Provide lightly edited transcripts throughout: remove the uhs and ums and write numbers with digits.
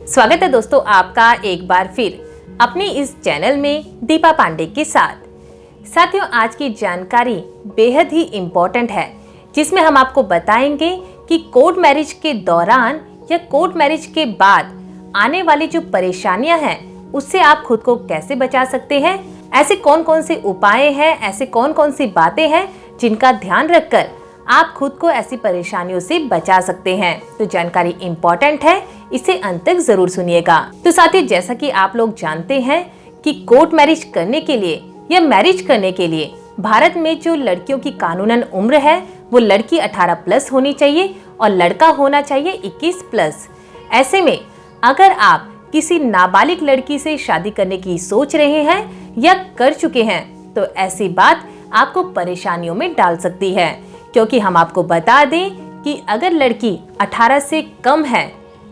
स्वागत है दोस्तों आपका एक बार फिर अपने इस चैनल में दीपा पांडे के साथ। साथियों, आज की जानकारी बेहद ही इम्पोर्टेंट है, जिसमें हम आपको बताएंगे कि कोर्ट मैरिज के दौरान या कोर्ट मैरिज के बाद आने वाली जो परेशानियां हैं उससे आप खुद को कैसे बचा सकते हैं। ऐसे कौन कौन से उपाय हैं, ऐसे कौन कौन सी बातें हैं जिनका ध्यान रखकर आप खुद को ऐसी परेशानियों से बचा सकते हैं। तो जानकारी इम्पोर्टेंट है, इसे अंत तक जरूर सुनिएगा। तो साथियों, जैसा कि आप लोग जानते हैं कि कोर्ट मैरिज करने के लिए या मैरिज करने के लिए भारत में जो लड़कियों की कानूनन उम्र है वो लड़की 18 प्लस होनी चाहिए और लड़का होना चाहिए 21 प्लस। ऐसे में अगर आप किसी नाबालिग लड़की से शादी करने की सोच रहे हैं या कर चुके हैं तो ऐसी बात आपको परेशानियों में डाल सकती है, क्योंकि हम आपको बता दें कि अगर लड़की 18 से कम है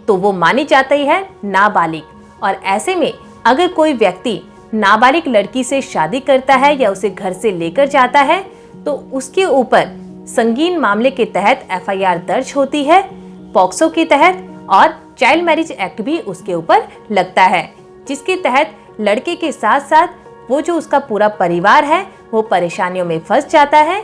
तो वो मानी जाती है नाबालिग। और ऐसे में अगर कोई व्यक्ति नाबालिग लड़की से शादी करता है या उसे घर से लेकर जाता है तो उसके ऊपर संगीन मामले के तहत एफआईआर दर्ज होती है, पॉक्सो के तहत, और चाइल्ड मैरिज एक्ट भी उसके ऊपर लगता है, जिसके तहत लड़के के साथ साथ वो जो उसका पूरा परिवार है वो परेशानियों में फंस जाता है।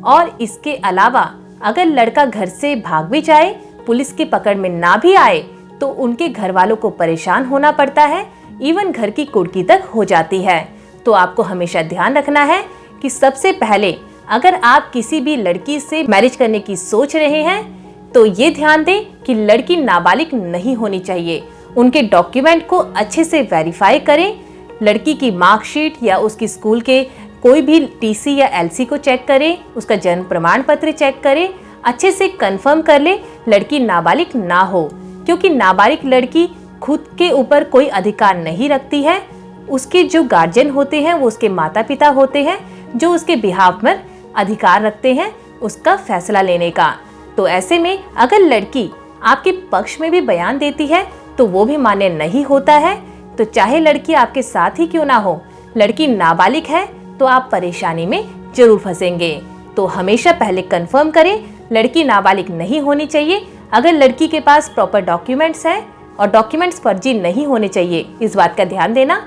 और इसके अलावा अगर लड़का घर से भाग भी जाए, पुलिस की पकड़ में ना भी आए, तो उनके घर वालों को परेशान होना पड़ता है, इवन घर की कुर्की तक हो जाती है। तो आपको हमेशा ध्यान रखना है कि सबसे पहले अगर आप किसी भी लड़की से मैरिज करने की सोच रहे हैं तो ये ध्यान दें कि लड़की नाबालिग नहीं होनी चाहिए। उनके डॉक्यूमेंट को अच्छे से वेरीफाई करें, लड़की की मार्कशीट या उसकी स्कूल के कोई भी टीसी या एलसी को चेक करें, उसका जन्म प्रमाण पत्र चेक करें, अच्छे से कंफर्म कर ले लड़की नाबालिग ना हो, क्योंकि नाबालिग लड़की खुद के ऊपर कोई अधिकार नहीं रखती है। उसके जो गार्जियन होते हैं वो उसके माता पिता होते हैं, जो उसके बिहाफ में अधिकार रखते हैं उसका फैसला लेने का। तो ऐसे में अगर लड़की आपके पक्ष में भी बयान देती है तो वो भी मान्य नहीं होता है। तो चाहे लड़की आपके साथ ही क्यों ना हो, लड़की नाबालिग है तो आप परेशानी में जरूर फंसेंगे। तो हमेशा पहले कंफर्म करें, लड़की नाबालिग नहीं होनी चाहिए। अगर लड़की के पास प्रॉपर डॉक्यूमेंट्स हैं, और डॉक्यूमेंट्स फर्जी नहीं होने चाहिए, इस बात का ध्यान देना,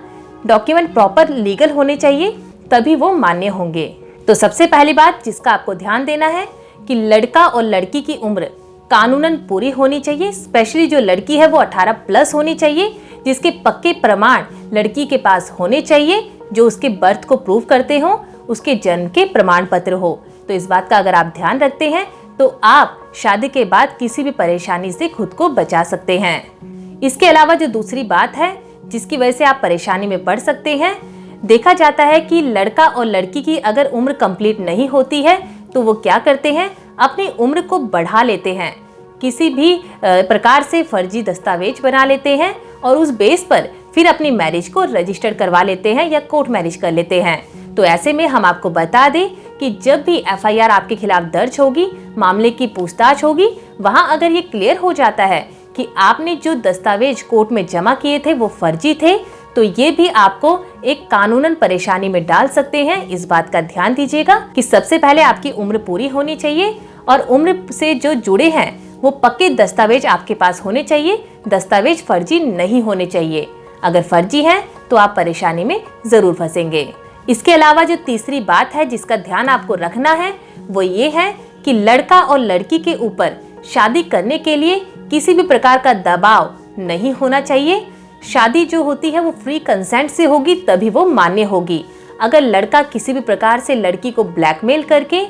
डॉक्यूमेंट प्रॉपर लीगल होने चाहिए, तभी वो मान्य होंगे। तो सबसे पहली बात जिसका आपको ध्यान देना है कि लड़का और लड़की की उम्र कानूनन पूरी होनी चाहिए। स्पेशली जो लड़की है वो 18 प्लस होनी चाहिए, जिसके पक्के प्रमाण लड़की के पास होने चाहिए, जो उसके बर्थ को प्रूव करते हो, उसके जन्म के प्रमाण पत्र हो। तो इस बात का अगर आप ध्यान रखते हैं तो आप शादी के बाद किसी भी परेशानी से खुद को बचा सकते हैं। इसके अलावा जो दूसरी बात है जिसकी वजह से आप परेशानी में पड़ सकते हैं, देखा जाता है कि लड़का और लड़की की अगर उम्र कंप्लीट नहीं होती है तो वो क्या करते हैं, अपनी उम्र को बढ़ा लेते हैं, किसी भी प्रकार से फर्जी दस्तावेज बना लेते हैं और उस बेस पर फिर अपनी मैरिज को रजिस्टर करवा लेते हैं या कोर्ट मैरिज कर लेते हैं। तो ऐसे में हम आपको बता दें कि जब भी एफआईआर आपके खिलाफ दर्ज होगी, मामले की पूछताछ होगी, वहां अगर ये क्लियर हो जाता है कि आपने जो दस्तावेज कोर्ट में जमा किए थे वो फर्जी थे, तो ये भी आपको एक कानूनन परेशानी में डाल सकते हैं। इस बात का ध्यान दीजिएगा कि सबसे पहले आपकी उम्र पूरी होनी चाहिए और उम्र से जो जुड़े हैं वो पक्के दस्तावेज आपके पास होने चाहिए। दस्तावेज फर्जी नहीं होने चाहिए। अगर फर्जी है तो आप परेशानी में जरूर फंसेंगे। इसके अलावा जो तीसरी बात है जिसका ध्यान आपको रखना है वो ये है कि लड़का और लड़की के ऊपर शादी करने के लिए किसी भी प्रकार का दबाव नहीं होना चाहिए। शादी जो होती है वो फ्री कंसेंट से होगी, तभी वो मान्य होगी। अगर लड़का किसी भी प्रकार से लड़की को ब्लैकमेल करके,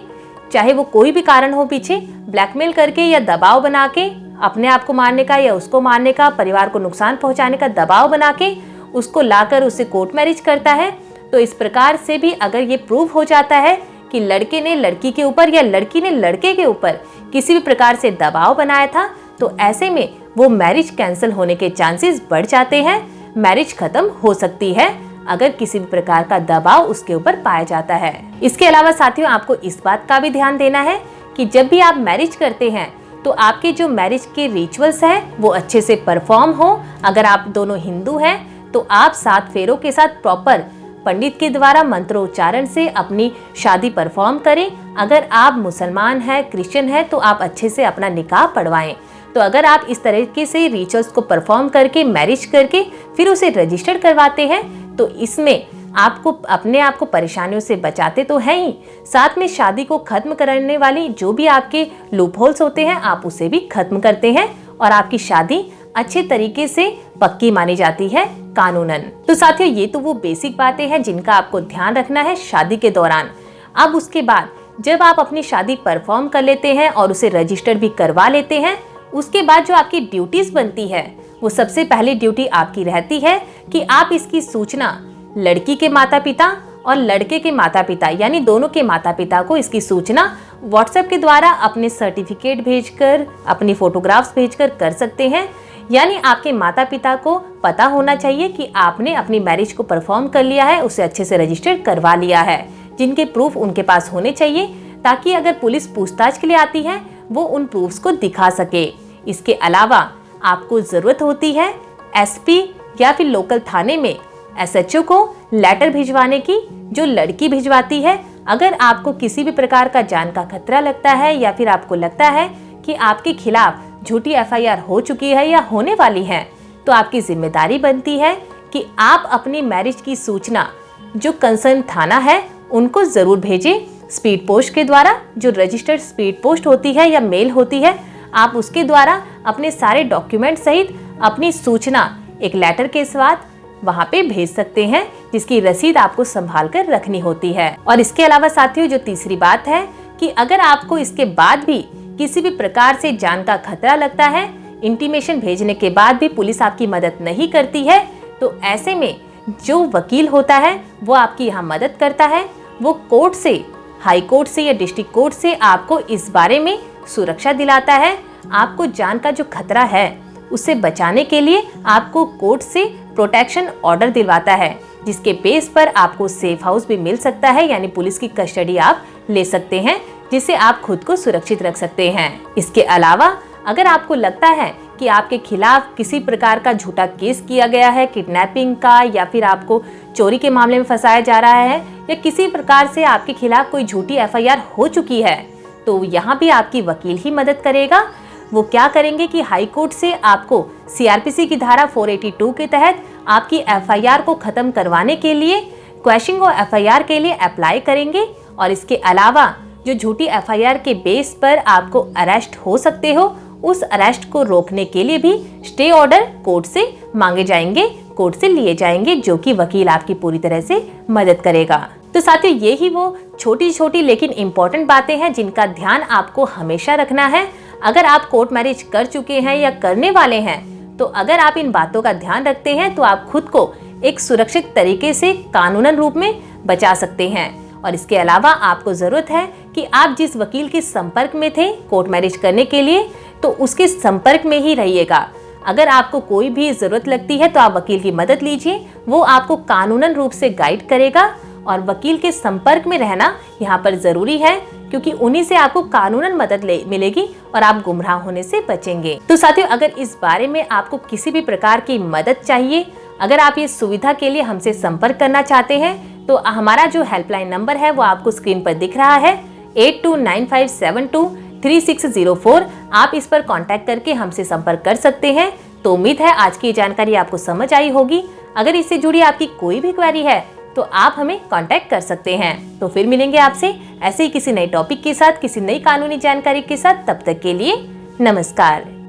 चाहे वो कोई भी कारण हो पीछे, ब्लैकमेल करके या दबाव बना के अपने आप को मारने का या उसको मारने का, परिवार को नुकसान पहुंचाने का दबाव बना के उसको लाकर उससे कोर्ट मैरिज करता है, तो इस प्रकार से भी अगर ये प्रूव हो जाता है कि लड़के ने लड़की के ऊपर या लड़की ने लड़के के ऊपर किसी भी प्रकार से दबाव बनाया था, तो ऐसे में वो मैरिज कैंसिल होने के चांसेस बढ़ जाते हैं। मैरिज खत्म हो सकती है अगर किसी भी प्रकार का दबाव उसके ऊपर पाया जाता है। इसके अलावा साथियों, आपको इस बात का भी ध्यान देना है कि जब भी आप मैरिज करते हैं तो आपके जो मैरिज के रिचुअल्स हैं वो अच्छे से परफॉर्म हो। अगर आप दोनों हिंदू हैं तो आप 7 फेरों के साथ प्रॉपर पंडित के द्वारा मंत्रोच्चारण से अपनी शादी परफॉर्म करें। अगर आप मुसलमान हैं, क्रिश्चियन हैं, तो आप अच्छे से अपना निकाह पढ़वाएं। तो अगर आप इस तरीके से रिचुअल्स को परफॉर्म करके मैरिज करके फिर उसे रजिस्टर करवाते हैं तो इसमें आपको अपने आप को परेशानियों से बचाते तो हैं ही, साथ में शादी को खत्म करने वाली जो भी आपके लूपहोल्स होते हैं आप उसे भी खत्म करते हैं और आपकी शादी अच्छे तरीके से पक्की मानी जाती है कानूनन। तो साथियों, ये तो वो बेसिक बातें हैं जिनका आपको ध्यान रखना है शादी के दौरान। अब उसके बाद जब आप अपनी शादी परफॉर्म कर लेते हैं और उसे रजिस्टर भी करवा लेते हैं, उसके बाद जो आपकी ड्यूटीज बनती है वो सबसे पहली ड्यूटी आपकी रहती है कि आप इसकी सूचना लड़की के माता पिता और लड़के के माता पिता यानी दोनों के माता पिता को इसकी सूचना व्हाट्सएप के द्वारा अपने सर्टिफिकेट भेजकर, अपनी फोटोग्राफ्स भेजकर कर सकते हैं। यानी आपके माता पिता को पता होना चाहिए कि आपने अपनी मैरिज को परफॉर्म कर लिया है, उसे अच्छे से रजिस्टर करवा लिया है, जिनके प्रूफ उनके पास होने चाहिए ताकि अगर पुलिस पूछताछ के लिए आती है वो उन प्रूफ्स को दिखा सके। इसके अलावा आपको जरूरत होती है एसपी या फिर लोकल थाने में एसएचओ को लेटर भिजवाने की, जो लड़की भिजवाती है। अगर आपको किसी भी प्रकार का जान का खतरा लगता है या फिर आपको लगता है कि आपके खिलाफ झूठी एफआईआर हो चुकी है या होने वाली है, तो आपकी जिम्मेदारी बनती है कि आप अपनी मैरिज की सूचना जो कंसर्न थाना है उनको जरूर भेजें स्पीड पोस्ट के द्वारा। जो रजिस्टर्ड स्पीड पोस्ट होती है या मेल होती है, आप उसके द्वारा अपने सारे डॉक्यूमेंट सहित अपनी सूचना एक लेटर के साथ वहां पे भेज सकते हैं, जिसकी रसीद आपको संभाल कर रखनी होती है। और इसके अलावा साथियों, जो तीसरी बात है कि अगर आपको इसके बाद भी किसी भी प्रकार से जान का खतरा लगता है, इंटीमेशन भेजने के बाद भी पुलिस आपकी मदद नहीं करती है, तो ऐसे में जो वकील होता है वो आपकी यहाँ मदद करता है। वो कोर्ट से, हाई कोर्ट से या डिस्ट्रिक्ट कोर्ट से आपको इस बारे में सुरक्षा दिलाता है। आपको जान का जो खतरा है उससे बचाने के लिए आपको कोर्ट से प्रोटेक्शन ऑर्डर दिलवाता है, जिसके बेस पर आपको सेफ हाउस भी मिल सकता है, यानी पुलिस की कस्टडी आप ले सकते हैं, जिससे आप खुद को सुरक्षित रख सकते हैं। इसके अलावा अगर आपको लगता है कि आपके खिलाफ किसी प्रकार का झूठा केस किया गया है, किडनैपिंग का, या फिर आपको चोरी के मामले में फंसाया जा रहा है, या किसी प्रकार से आपके खिलाफ कोई झूठी एफआईआर हो चुकी है, तो यहाँ भी आपकी वकील ही मदद करेगा। वो क्या करेंगे कि हाई कोर्ट से आपको सीआरपीसी की धारा 482 के तहत आपकी एफआईआर को खत्म करवाने के लिए क्वैशिंग ऑफ एफआईआर के लिए अप्लाई करेंगे। और इसके अलावा जो झूठी एफआईआर के बेस पर आपको अरेस्ट हो सकते हो, उस अरेस्ट को रोकने के लिए भी स्टे ऑर्डर कोर्ट से मांगे जाएंगे, कोर्ट से लिए जाएंगे, जो कि वकील आपकी पूरी तरह से मदद करेगा। तो साथियों, ये ही वो छोटी छोटी लेकिन इम्पोर्टेंट बातें हैं जिनका ध्यान आपको हमेशा रखना है। अगर आप कोर्ट मैरिज कर चुके हैं या करने वाले हैं, तो अगर आप इन बातों का ध्यान रखते हैं तो आप खुद को एक सुरक्षित तरीके से कानूनन रूप में बचा सकते हैं। और इसके अलावा आपको जरूरत है कि आप जिस वकील के संपर्क में थे कोर्ट मैरिज करने के लिए, तो उसके संपर्क में ही रहिएगा। अगर आपको कोई भी जरूरत लगती है तो आप वकील की मदद लीजिए, वो आपको कानूनन रूप से गाइड करेगा। और वकील के संपर्क में रहना यहाँ पर जरूरी है, क्योंकि उन्हीं से आपको कानूनन मदद मिलेगी और आप गुमराह होने से बचेंगे। तो साथियों, अगर इस बारे में आपको किसी भी प्रकार की मदद चाहिए, अगर आप ये सुविधा के लिए हमसे संपर्क करना चाहते हैं, तो हमारा जो हेल्पलाइन नंबर है वो आपको स्क्रीन पर दिख रहा है 8295723604। आप इस पर कांटेक्ट करके हमसे संपर्क कर सकते हैं। तो उम्मीद है आज की जानकारी आपको समझ आई होगी। अगर इससे जुड़ी आपकी कोई भी क्वेरी है तो आप हमें कांटेक्ट कर सकते हैं। तो फिर मिलेंगे आपसे ऐसे ही किसी नए टॉपिक के साथ, किसी नई कानूनी जानकारी के साथ। तब तक के लिए नमस्कार।